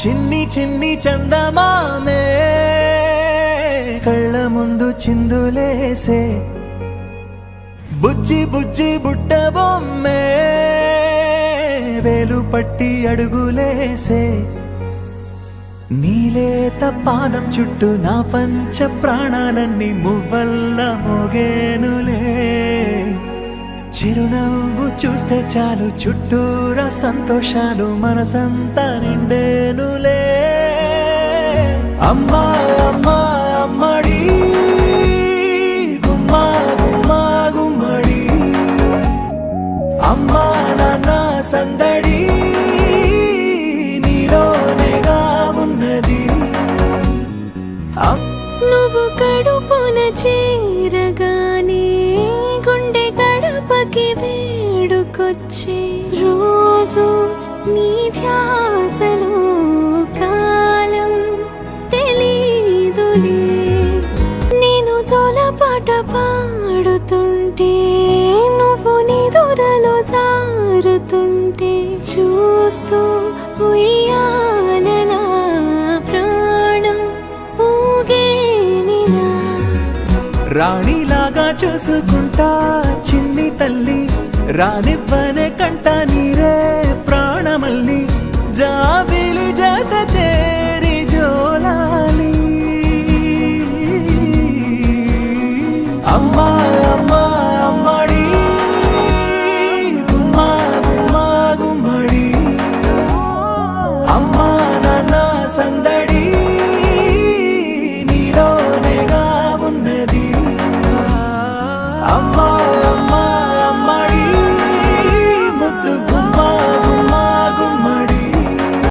చిన్ని చిన్ని చందమామే కళ్ళ ముందు చిందులేసే బుజ్జి బుజ్జి బుట్ట బొమ్మే వేలు పట్టి అడుగులేసే నీలేత పాదం చుట్టూ నా పంచ ప్రాణాలన్నీ మువ్వల్ల మోగేనులే చిరునవ్వు చూస్తే చాలు చుట్టూరా సంతోషాలు మనసంతా నిండేనులే అమ్మా అమ్మా అమ్మడి గుమ్మా గుమ్మా గుమ్మడి అమ్మా నాన్న సందడి నీలోనేగా ఉన్నది నువ్వు కడుపున చేరగానే గుండె గడపకి వేడుకొచ్చే రోజు నీ ధ్యాసలో కాలం తెలీదులే నేను జోలపాట పాడుతుంటే నువ్వు నిదురలో జారుతుంటే చూస్తూ ఉయ్యాలలా ప్రాణం ఊగేనినా రాణిలాగా చూసుకుంటా చిన్ని తల్లి రానివ్వనే కంట నీరే ప్రాణమల్లి జాబిలి జత చేరి జోలాలి అమ్మా అమ్మా అమ్మడి గుమ్మా గుమ్మా గుమ్మడి అమ్మా నాన్న సందడి